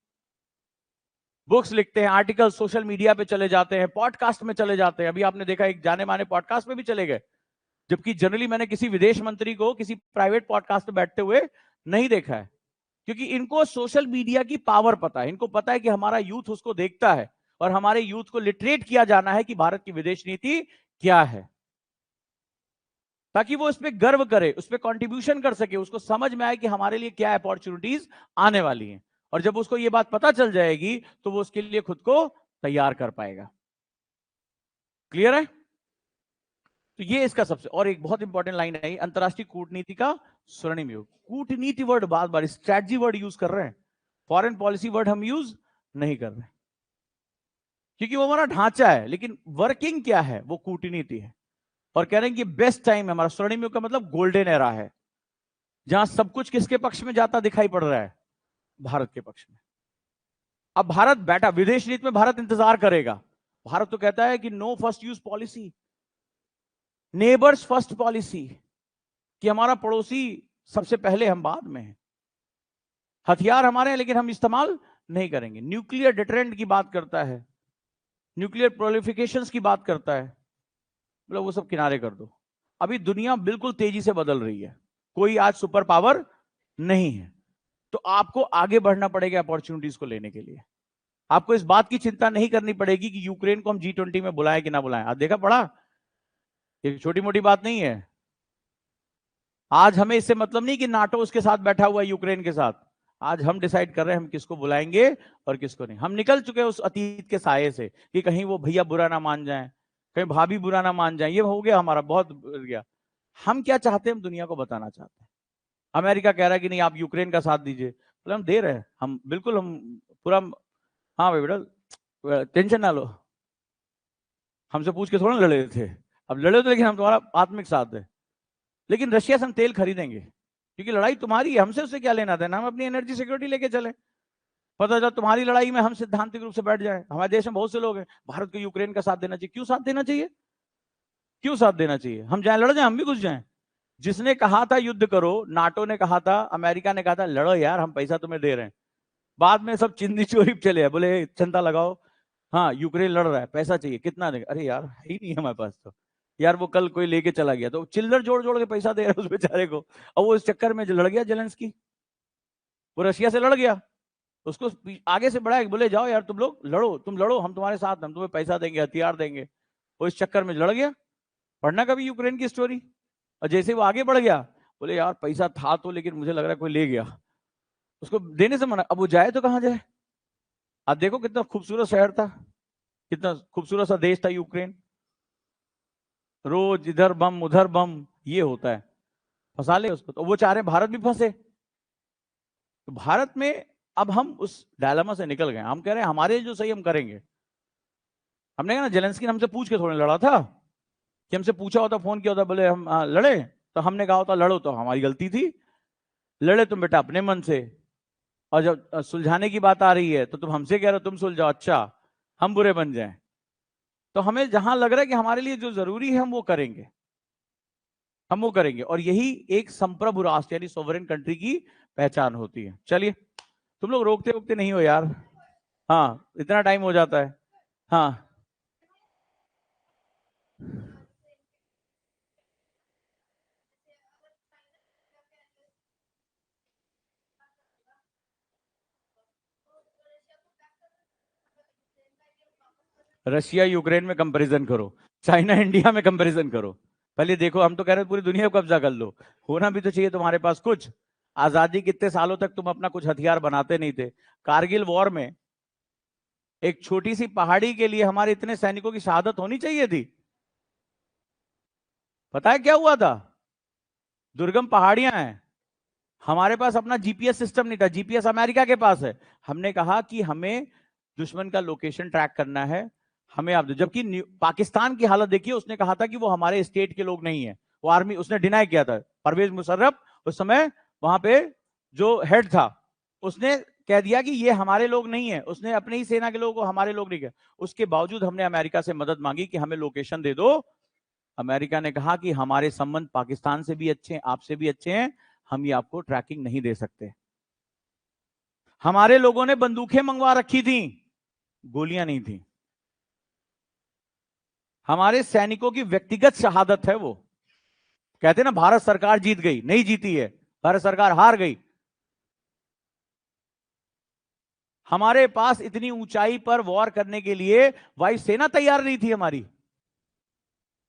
बुक्स लिखते हैं, आर्टिकल सोशल मीडिया पे चले जाते हैं, पॉडकास्ट में चले जाते हैं। अभी आपने देखा एक जाने माने पॉडकास्ट में भी चले गए, जबकि जनरली मैंने किसी विदेश मंत्री को किसी प्राइवेट पॉडकास्ट में बैठते हुए नहीं देखा है, क्योंकि इनको सोशल मीडिया की पावर पता है। इनको पता है कि हमारा यूथ उसको देखता है और हमारे यूथ को लिटरेट किया जाना है कि भारत की विदेश नीति क्या है, ताकि वो उस पर गर्व करे, उस पर कॉन्ट्रीब्यूशन कर सके, उसको समझ में आए कि हमारे लिए क्या अपॉर्चुनिटीज आने वाली हैं। और जब उसको ये बात पता चल जाएगी तो वो उसके लिए खुद को तैयार कर पाएगा। क्लियर है? तो ये इसका सबसे, और एक बहुत इंपॉर्टेंट लाइन है, अंतरराष्ट्रीय कूटनीति का स्वर्णिम युग। कूटनीति वर्ड बार बार, स्ट्रैटेजी वर्ड यूज कर रहे हैं, फॉरेन पॉलिसी वर्ड हम यूज नहीं कर रहे, क्योंकि वो हमारा ढांचा है, लेकिन वर्किंग क्या है वो कूटनीति है। और कह रहे हैं कि बेस्ट टाइम है हमारा, स्वर्णिम युग का मतलब गोल्डन एरा है, जहां सब कुछ किसके पक्ष में जाता दिखाई पड़ रहा है? भारत के पक्ष में। अब भारत बैठा, विदेश नीति में भारत इंतजार करेगा। भारत तो कहता है कि no first use policy, neighbours first policy, कि हमारा पड़ोसी सबसे पहले, हम बाद में हैं। हथियार हमारे हैं लेकिन हम इस्तेमाल नहीं करेंगे। न्यूक्लियर डिटरेंट की बात करता है, न्यूक्लियर प्रोलिफिकेशंस की बात करता है, मतलब वो सब किनारे कर दो। अभी दुनिया बिल्कुल तेजी से बदल रही है, कोई आज सुपर पावर नहीं है, तो आपको आगे बढ़ना पड़ेगा अपॉर्चुनिटीज को लेने के लिए। आपको इस बात की चिंता नहीं करनी पड़ेगी कि यूक्रेन को हम G20 में बुलाएं कि ना बुलाएं। आज देखा पड़ा, एक छोटी मोटी बात नहीं है। आज हमें इससे मतलब नहीं कि नाटो उसके साथ बैठा हुआ है यूक्रेन के साथ। आज हम डिसाइड कर रहे हैं हम किसको बुलाएंगे और किसको नहीं। हम निकल चुके हैं उस अतीत के साये से कि कहीं वो भैया बुरा ना मान जाए, कहीं भाभी बुरा ना मान जाए। ये हो गया हमारा, बहुत गया। हम क्या चाहते हैं, हम दुनिया को बताना चाहते हैं। अमेरिका कह रहा है कि नहीं आप यूक्रेन का साथ दीजिए, बोले हम दे रहे हैं, हम बिल्कुल, हम पूरा। हाँ भाई बेटा टेंशन ना लो, हमसे पूछ के थोड़ा लड़े थे, अब लड़े तो, लेकिन हम तुम्हारा आत्मिक साथ है। लेकिन रशिया से हम तेल खरीदेंगे, क्योंकि लड़ाई तुम्हारी है, हमसे उससे क्या लेना देना। हम अपनी एनर्जी सिक्योरिटी लेके चले। पता चला तुम्हारी लड़ाई में हम सिद्धांतिक रूप से बैठ जाए। हमारे देश में बहुत से लोग हैं, भारत को यूक्रेन का साथ देना चाहिए। क्यों साथ देना चाहिए? क्यों साथ देना चाहिए? हम जाए लड़ जाए, हम भी घुस जाए। जिसने कहा था युद्ध करो, नाटो ने कहा था, अमेरिका ने कहा था लड़ो यार, हम पैसा तुम्हें दे रहे हैं। बाद में सब चिंदी चोरी चले आए, बोले चंदा लगाओ, हाँ यूक्रेन लड़ रहा है, पैसा चाहिए, कितना देगा? अरे यार है ही नहीं हमारे पास तो। यार वो कल कोई लेके चला गया, तो चिल्लर जोड़ जोड़ के पैसा दे रहा है उस बेचारे को, और वो इस चक्कर में लड़ गया जेलेंस्की, वो रशिया से लड़ गया। उसको आगे से बढ़ाया, बोले जाओ यार तुम लोग लड़ो, तुम लड़ो, हम तुम्हारे साथ, हम तुम्हें पैसा देंगे, हथियार देंगे। वो इस चक्कर में लड़ गया। पढ़ना कभी यूक्रेन की स्टोरी। और जैसे वो आगे बढ़ गया, बोले यार पैसा था तो, लेकिन मुझे लग रहा है कोई ले गया, उसको देने से मना। अब वो जाए तो कहां जाए? आप देखो कितना खूबसूरत शहर था, कितना खूबसूरत सा देश था यूक्रेन। रोज इधर बम उधर बम, ये होता है, फंसा ले उसको। तो वो चाह रहे भारत भी फंसे। तो भारत में अब हम उस डायलेमा से निकल गए। हम कह रहे हैं हमारे जो सही हम करेंगे। हमने कहा ना, जेलेंस्की ने हमसे पूछ के थोड़े लड़ा था, कि हमसे पूछा होता, फोन किया होता, बोले हम लड़े, तो हमने कहा होता लड़ो, तो हमारी गलती थी। लड़े तुम बेटा अपने मन से, और जब सुलझाने की बात आ रही है तो तुम हमसे कह रहे हो तुम सुलझाओ, अच्छा हम बुरे बन जाएं। तो हमें जहां लग रहा है कि हमारे लिए जो जरूरी है हम वो करेंगे, हम वो करेंगे। और यही एक संप्रभु राष्ट्र यानी सोवरेन कंट्री की पहचान होती है। चलिए, तुम लोग रोकते रोकते नहीं हो यार। हाँ, इतना टाइम हो जाता है। हाँ, रशिया यूक्रेन में कंपैरिजन करो, चाइना इंडिया में कंपैरिजन करो। पहले देखो, हम तो कह रहे हैं पूरी दुनिया को कब्जा कर लो। होना भी तो चाहिए तुम्हारे पास कुछ। आजादी कितने सालों तक तुम अपना कुछ हथियार बनाते नहीं थे। कारगिल वॉर में एक छोटी सी पहाड़ी के लिए हमारे इतने सैनिकों की शहादत होनी चाहिए थी। पता है क्या हुआ था? दुर्गम पहाड़ियां हैं, हमारे पास अपना जीपीएस सिस्टम नहीं था, जीपीएस अमेरिका के पास है। हमने कहा कि हमें दुश्मन का लोकेशन ट्रैक करना है, हमें आप दो। जबकि पाकिस्तान की हालत देखिए, उसने कहा था कि वो हमारे स्टेट के लोग नहीं है, वो आर्मी, उसने डिनाई किया था। परवेज मुशर्रफ उस समय वहां पे जो हेड था, उसने कह दिया कि ये हमारे लोग नहीं है, उसने अपनी ही सेना के लोगों को हमारे लोग नहीं कहा। उसके बावजूद हमने अमेरिका से मदद मांगी कि हमें लोकेशन दे दो। अमेरिका ने कहा कि हमारे संबंध पाकिस्तान से भी अच्छे हैं, आपसे भी अच्छे हैं, हम ये आपको ट्रैकिंग नहीं दे सकते। हमारे लोगों ने बंदूकें मंगवा रखी थी, गोलियां नहीं थी। हमारे सैनिकों की व्यक्तिगत शहादत है वो। कहते ना भारत सरकार जीत गई, नहीं जीती है, भारत सरकार हार गई। हमारे पास इतनी ऊंचाई पर वॉर करने के लिए वायुसेना तैयार नहीं थी हमारी।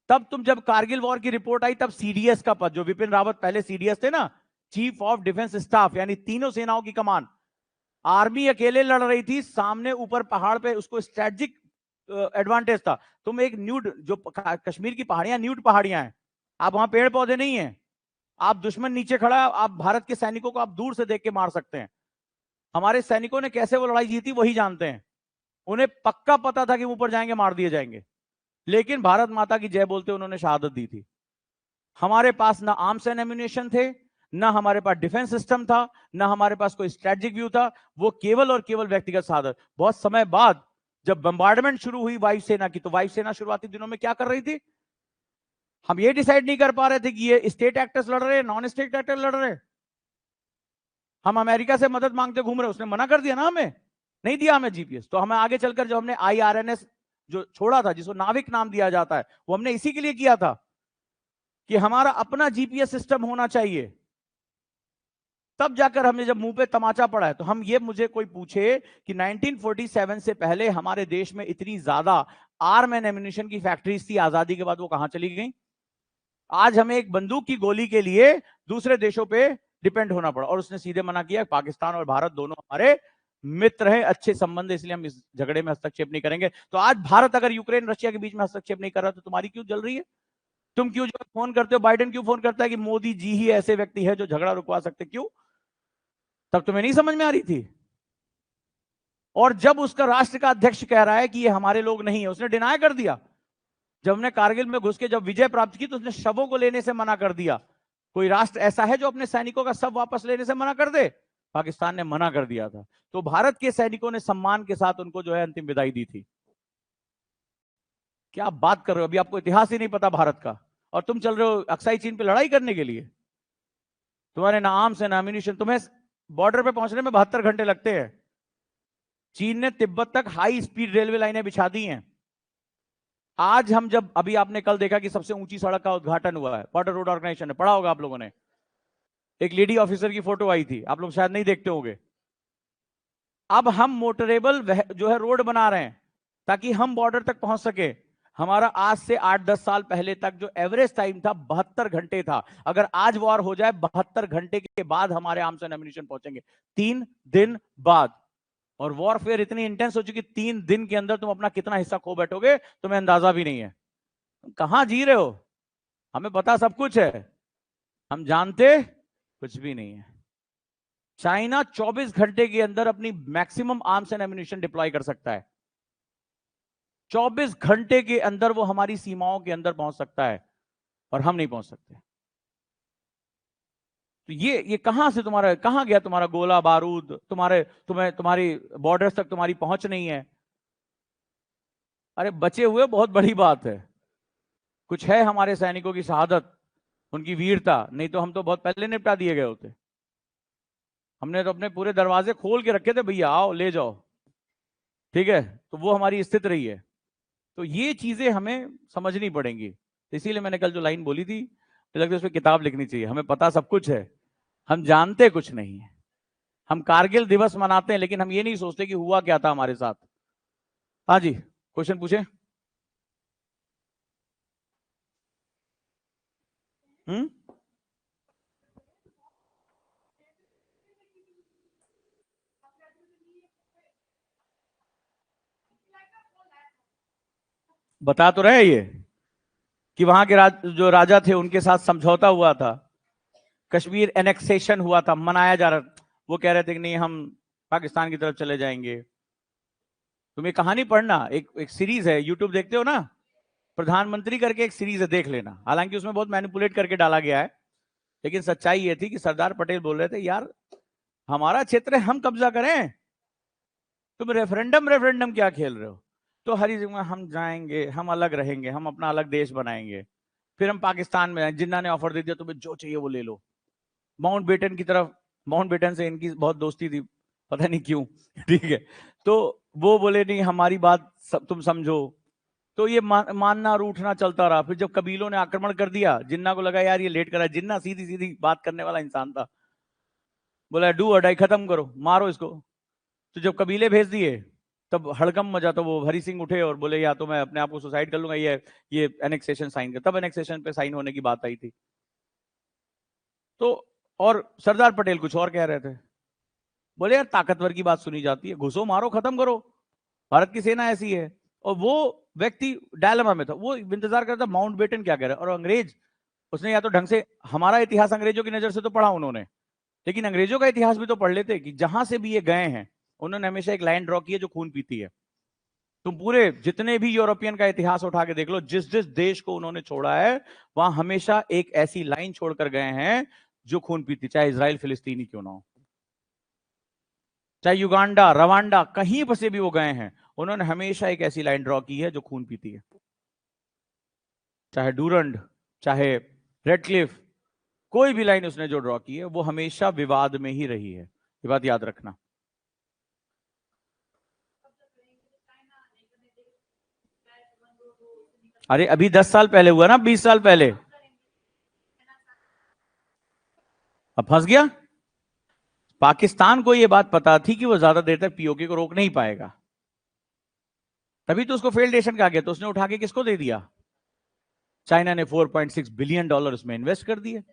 तब तुम जब कारगिल वॉर की रिपोर्ट आई, तब सीडीएस का पद, जो विपिन रावत पहले सीडीएस थे ना, चीफ ऑफ डिफेंस स्टाफ, यानी तीनों सेनाओं की कमान, आर्मी अकेले लड़ रही थी सामने, ऊपर पहाड़ पे, उसको स्ट्रेटेजिक एडवांटेज था। तुम एक न्यूड, जो कश्मीर की पहाड़ियां न्यूड पहाड़ियां हैं, आप वहां पेड़ पौधे नहीं है, आप दुश्मन नीचे खड़ा है, आप भारत के सैनिकों को आप दूर से देख के मार सकते हैं। हमारे सैनिकों ने कैसे वो लड़ाई जीती वही जानते हैं। उन्हें पक्का पता था कि ऊपर जाएंगे मार दिए जाएंगे, लेकिन भारत माता की जय बोलते उन्होंने शहादत दी थी। हमारे पास ना आर्म्स एंड एम्यूनेशन थे, ना हमारे पास डिफेंस सिस्टम था, ना हमारे पास कोई स्ट्रेटेजिक व्यू था, वो केवल और केवल व्यक्तिगत साधन। बहुत समय बाद जब बम्बार्डमेंट शुरू हुई वायुसेना की, तो वायुसेना शुरुआती दिनों में क्या कर रही थी? हम ये डिसाइड नहीं कर पा रहे थे कि ये स्टेट एक्टर्स लड़ रहे हैं, नॉन स्टेट एक्टर्स लड़ रहे हैं। हम अमेरिका से मदद मांगते घूम रहे, उसने मना कर दिया ना, हमें नहीं दिया हमें जीपीएस। तो हमें आगे चलकर जब हमने IRNS जो छोड़ा था, जिसको नाविक नाम दिया जाता है, वो हमने इसी के लिए किया था कि हमारा अपना जीपीएस सिस्टम होना चाहिए। तब जाकर हमने जब मुंह पे तमाचा पड़ा है, तो हम ये, मुझे कोई पूछे कि 1947 से पहले हमारे देश में इतनी ज्यादा आर्म एंड एम्यूनिशन की फैक्ट्रीज थी, आजादी के बाद वो कहां चली गई? आज हमें एक बंदूक की गोली के लिए दूसरे देशों पे डिपेंड होना पड़ा, और उसने सीधे मना किया। पाकिस्तान और भारत दोनों हमारे मित्र हैं, अच्छे संबंध, इसलिए हम इस झगड़े में हस्तक्षेप नहीं करेंगे। तो आज भारत अगर यूक्रेन रशिया के बीच में हस्तक्षेप नहीं कर रहा, तो तुम्हारी क्यों जल रही है? तुम क्यों जो फोन करते हो, बाइडेन क्यों फोन करता है कि मोदी जी ही ऐसे व्यक्ति है जो झगड़ा रुकवा सकते, क्यों? तब तुम्हें नहीं समझ में आ रही थी। और जब उसका राष्ट्र का अध्यक्ष कह रहा है कि ये हमारे लोग नहीं है, उसने डिनाई कर दिया। जब हमने कारगिल में घुस के जब विजय प्राप्त की, तो उसने शवों को लेने से मना कर दिया। कोई राष्ट्र ऐसा है जो अपने सैनिकों का शव वापस लेने से मना कर दे? पाकिस्तान ने मना कर दिया था। तो भारत के सैनिकों ने सम्मान के साथ उनको जो है अंतिम विदाई दी थी। क्या आप बात कर रहे हो? अभी आपको इतिहास ही नहीं पता भारत का, और तुम चल रहे हो अक्साई चीन पे लड़ाई करने के लिए। तुम्हारे ना आर्म्स है ना एम्यूनिशन, तुम्हें बॉर्डर पे पहुंचने में 72 घंटे लगते हैं। चीन ने तिब्बत तक हाई स्पीड रेलवे लाइनें बिछा दी हैं। आज हम जब, अभी आपने कल देखा कि सबसे ऊंची सड़क का उद्घाटन हुआ है, बॉर्डर रोड ऑर्गेनाइजेशन ने, पढ़ा होगा आप लोगों ने, एक लेडी ऑफिसर की फोटो आई थी, आप लोग शायद नहीं देखते होंगे। अब हम मोटरेबल जो है रोड बना रहे हैं ताकि हम बॉर्डर तक पहुंच सके। हमारा आज से 8-10 साल पहले तक जो एवरेज टाइम था 72 घंटे था। अगर आज वॉर हो जाए, 72 घंटे के बाद हमारे आर्म्स एंड एम्यूनिशन पहुंचेंगे, 3 दिन बाद। और वॉरफेयर इतनी इंटेंस हो चुकी, 3 दिन के अंदर तुम अपना कितना हिस्सा खो बैठोगे तुम्हें अंदाजा भी नहीं है। तुम कहां जी रहे हो? हमें पता सब कुछ है, हम जानते कुछ भी नहीं है। चाइना 24 घंटे के अंदर अपनी maximum arms and ammunition deploy कर सकता है। 24 घंटे के अंदर वो हमारी सीमाओं के अंदर पहुंच सकता है, और हम नहीं पहुंच सकते। तो ये कहां से तुम्हारा, कहां गया तुम्हारा गोला बारूद? तुम्हारी बॉर्डर्स तक तुम्हारी पहुंच नहीं है। अरे बचे हुए बहुत बड़ी बात है, कुछ है हमारे सैनिकों की शहादत, उनकी वीरता, नहीं तो हम तो बहुत पहले निपटा दिए गए होते। हमने तो अपने पूरे दरवाजे खोल के रखे थे, भैया आओ ले जाओ, ठीक है। तो वो हमारी स्थिति रही है। तो ये चीजें हमें समझनी पड़ेंगी। इसीलिए मैंने कल जो लाइन बोली थी, तो लगता है उस पर किताब लिखनी चाहिए। हमें पता सब कुछ है, हम जानते कुछ नहीं है। हम कारगिल दिवस मनाते हैं, लेकिन हम ये नहीं सोचते कि हुआ क्या था हमारे साथ। हाँ जी, क्वेश्चन पूछे। हम्म, बता तो रहे ये कि वहां के जो राजा थे उनके साथ समझौता हुआ था, कश्मीर एनेक्सेशन हुआ था, मनाया जा रहा। वो कह रहे थे कि नहीं हम पाकिस्तान की तरफ चले जाएंगे। तुम्हें कहानी पढ़ना, एक सीरीज है, यूट्यूब देखते हो ना, प्रधानमंत्री करके एक सीरीज है, देख लेना। हालांकि उसमें बहुत मैनिपुलेट करके डाला गया है, लेकिन सच्चाई ये थी कि सरदार पटेल बोल रहे थे यार हमारा क्षेत्र है, हम कब्जा करें, तुम रेफरेंडम रेफरेंडम क्या खेल रहे हो। तो हरी सिंह हम जाएंगे, हम अलग रहेंगे, हम अपना अलग देश बनाएंगे, फिर हम पाकिस्तान में, जिन्ना ने ऑफर दे दिया तुम्हें जो चाहिए वो ले लो। माउंट बेटन की तरफ, माउंट बेटन से इनकी बहुत दोस्ती थी, पता नहीं क्यों ठीक है। तो वो बोले नहीं हमारी बात तुम समझो। तो ये मानना और उठना चलता रहा। फिर जब कबीलों ने आक्रमण कर दिया, जिन्ना को लगा यार ये लेट करा, जिन्ना सीधी सीधी बात करने वाला इंसान था, बोला डू और डाई, खत्म करो, मारो इसको। तो जब कबीले भेज दिए, तब हड़कम मचा। तो वो हरि सिंह उठे और बोले या तो मैं अपने आप को सुसाइड कर लूंगा, ये एनेक्सेशन साइन कर। तब एनेक्सेशन पे साइन होने की बात आई थी। तो और सरदार पटेल कुछ और कह रहे थे, बोले यार ताकतवर की बात सुनी जाती है, घुसो मारो खत्म करो, भारत की सेना ऐसी है। और वो व्यक्ति डायलेमा में था, वो इंतजार करता माउंट बेटन क्या कह रहा है। और अंग्रेज, उसने या तो ढंग से हमारा इतिहास अंग्रेजों की नजर से तो पढ़ा उन्होंने, लेकिन अंग्रेजों का इतिहास भी तो पढ़ लेते कि जहां से भी ये गए हैं उन्होंने हमेशा एक लाइन ड्रॉ की है जो खून पीती है। तुम पूरे जितने भी यूरोपियन का इतिहास उठा के देख लो, जिस जिस देश को उन्होंने छोड़ा है वहां हमेशा एक ऐसी लाइन छोड़कर गए हैं जो खून पीती, चाहे इसराइल फिलिस्तीनी क्यों ना हो, चाहे युगांडा रवांडा, कहीं पर से भी वो गए हैं, उन्होंने हमेशा एक ऐसी लाइन ड्रॉ की है जो खून पीती है। चाहे डूरंड, चाहे रेडक्लिफ, कोई भी लाइन उसने जो ड्रॉ की है वो हमेशा विवाद में ही रही है, ये बात याद रखना। अरे अभी 10 साल पहले हुआ ना, 20 साल पहले, अब फंस गया। पाकिस्तान को यह बात पता थी कि वो ज्यादा देर तक पीओके को रोक नहीं पाएगा, तभी तो उसको फेल्ड नेशन कहा गया। तो उसने उठा के किसको दे दिया, चाइना ने 4.6 बिलियन डॉलर उसमें इन्वेस्ट कर दिए।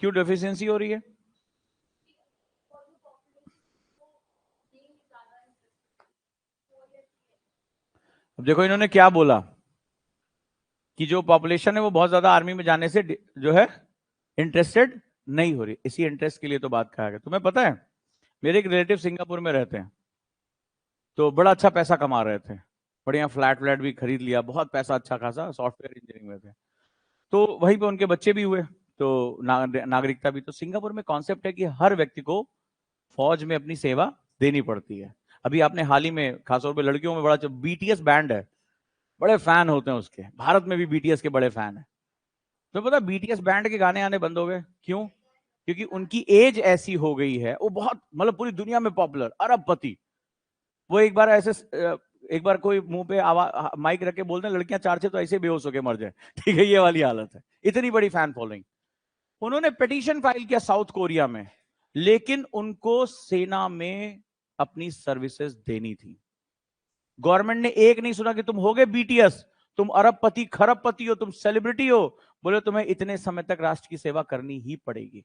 क्यों डेफिशिएंसी हो रही है। अब देखो इन्होंने क्या बोला कि जो पॉपुलेशन है वो बहुत ज्यादा आर्मी में जाने से जो है इंटरेस्टेड नहीं हो रही, इसी इंटरेस्ट के लिए तो बात कहा गया। तुम्हें पता है मेरे एक रिलेटिव सिंगापुर में रहते हैं, तो बड़ा अच्छा पैसा कमा रहे थे, बढ़िया फ्लैट व्लैट भी खरीद लिया, बहुत पैसा अच्छा खासा, सॉफ्टवेयर इंजीनियरिंग में थे। तो वहीं पे उनके बच्चे भी हुए, तो नागरिकता भी। तो सिंगापुर में कॉन्सेप्ट है कि हर व्यक्ति को फौज में अपनी सेवा देनी पड़ती है। अभी आपने हाल ही में खासतौर पे लड़कियों में बड़ा बीटीएस बैंड है, बड़े फैन होते हैं उसके, भारत में भी बीटीएस के बड़े फैन है। तो पता बीटीएस बैंड के गाने आने बंद हो गए, क्यों? क्योंकि उनकी एज ऐसी हो गई है, वो बहुत मतलब पूरी दुनिया में पॉपुलर, अरबपति। वो एक बार ऐसे एक बार कोई मुंह पे आवाज माइक रख के बोलते हैं लड़कियां चार से तो ऐसे बेहोश होके मर जाए ठीक है, ये वाली हालत है, इतनी बड़ी फैन फॉलोइंग। उन्होंने पिटीशन फाइल किया साउथ कोरिया में, लेकिन उनको सेना में अपनी सर्विसेज देनी थी। गवर्नमेंट ने एक नहीं सुना कि तुम हो गए बीटीएस, तुम अरबपति खरबपति हो, तुम सेलिब्रिटी हो, बोले तुम्हें इतने समय तक राष्ट्र की सेवा करनी ही पड़ेगी।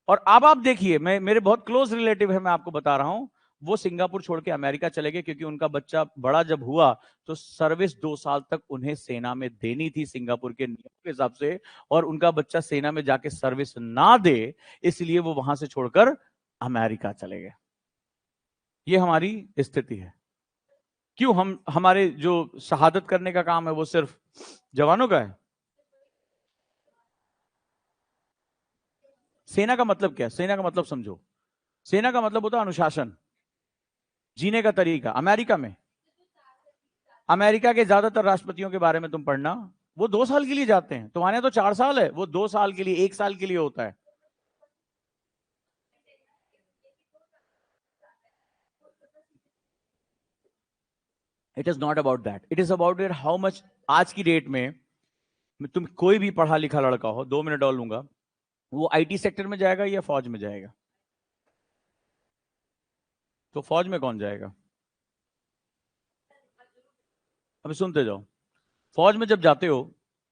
और अब आप देखिए, मैं मेरे बहुत क्लोज रिलेटिव है, मैं आपको बता रहा हूं, वो सिंगापुर छोड़ के अमेरिका चले गए क्योंकि उनका बच्चा बड़ा जब हुआ तो सर्विस 2 साल तक उन्हें सेना में देनी थी सिंगापुर के नियम के हिसाब से, और उनका बच्चा सेना में जाके सर्विस ना दे, इसलिए वो वहां से छोड़कर अमेरिका चले गए। ये हमारी स्थिति है। क्यों हम हमारे जो शहादत करने का काम है वो सिर्फ जवानों का है। सेना का मतलब क्या है, सेना का मतलब समझो, सेना का मतलब होता है अनुशासन। जीने का तरीका। अमेरिका के ज्यादातर राष्ट्रपतियों के बारे में तुम पढ़ना, वो 2 साल के लिए जाते हैं। तुम्हारे तो 4 साल है, वो 2 साल के लिए, 1 साल के लिए होता है। It is not about that, it is about it how much. आज की डेट में तुम कोई भी पढ़ा लिखा लड़का हो, 2 मिनट और लूंगा, वो आईटी सेक्टर में जाएगा या फौज में जाएगा? तो फौज में कौन जाएगा? अभी सुनते जाओ। फौज में जब जाते हो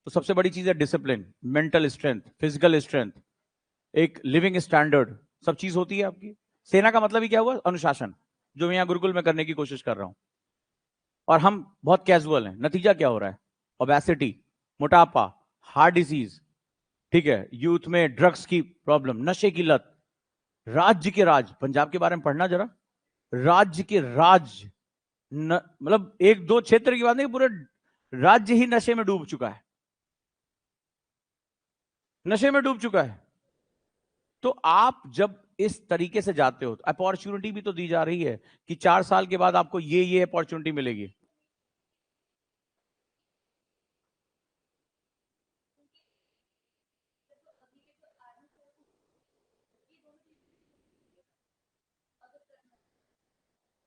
तो सबसे बड़ी चीज है discipline, mental strength, physical strength, एक लिविंग स्टैंडर्ड, सब चीज होती है आपकी। सेना का मतलब ही क्या हुआ? अनुशासन, जो मैं यहाँ गुरुकुल में करने की कोशिश कर रहा हूं। और हम बहुत कैजुअल हैं। नतीजा क्या हो रहा है? ओबेसिटी, मोटापा, हार्ट डिजीज, ठीक है, यूथ में ड्रग्स की प्रॉब्लम, नशे की लत, राज्य के राज। पंजाब के बारे में पढ़ना जरा, राज्य के राज, मतलब 1-2 क्षेत्र की बात नहीं, पूरे राज्य ही नशे में डूब चुका है, नशे में डूब चुका है। तो आप जब इस तरीके से जाते हो तो अपॉर्चुनिटी भी तो दी जा रही है कि 4 साल के बाद आपको ये अपॉर्चुनिटी मिलेगी।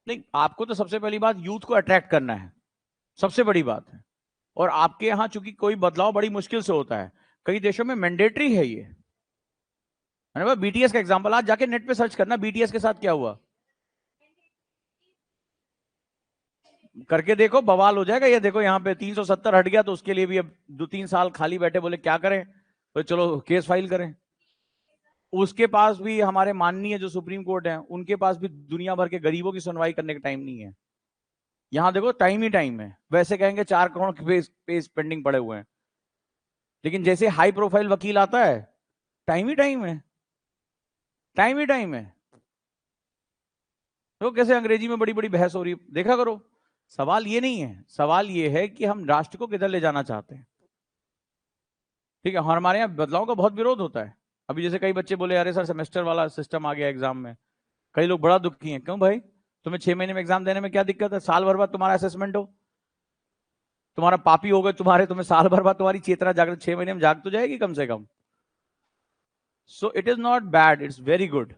नहीं, आपको तो सबसे पहली बात यूथ को अट्रैक्ट करना है, सबसे बड़ी बात है। और आपके यहां चूंकि कोई बदलाव बड़ी मुश्किल से होता है, कई देशों में मैंडेटरी है ये। बीटीएस का एग्जांपल आज जाके नेट पे सर्च करना, बीटीएस के साथ क्या हुआ करके देखो, बवाल हो जाएगा। ये देखो यहाँ पे 370 हट गया, तो उसके लिए भी अब 2-3 साल खाली बैठे, बोले क्या करें, तो चलो केस फाइल करें। उसके पास भी, हमारे माननीय जो सुप्रीम कोर्ट है, उनके पास भी दुनिया भर के गरीबों की सुनवाई करने का टाइम नहीं है। यहां देखो टाइम ही टाइम है। वैसे कहेंगे 4 करोड़ के पेज पेंडिंग पड़े हुए हैं, लेकिन जैसे हाई प्रोफाइल वकील आता है, टाइम ही टाइम है, टाइम ही टाइम है। तो कैसे अंग्रेजी में बड़ी बड़ी बहस हो रही है, देखा करो। सवाल ये नहीं है, सवाल ये है कि हम राष्ट्र को किधर ले जाना चाहते हैं। ठीक है, हमारे यहाँ बदलाव का बहुत विरोध होता है। अभी जैसे कई बच्चे बोले, अरे सर सेमेस्टर वाला सिस्टम आ गया एग्जाम में। कई लोग बड़ा दुखी हैं। क्यों भाई? तुम्हें 6 महीने में एग्जाम देने में क्या दिक्कत है? साल भर बाद तुम्हारा असेसमेंट हो, तुम्हारा पापी हो गए तुम्हारे, तुम्हें साल भर बाद तुम्हारी चेतना जागृत 6 महीने में जाग तो जाएगी कम से कम। So it is not bad, it's very good.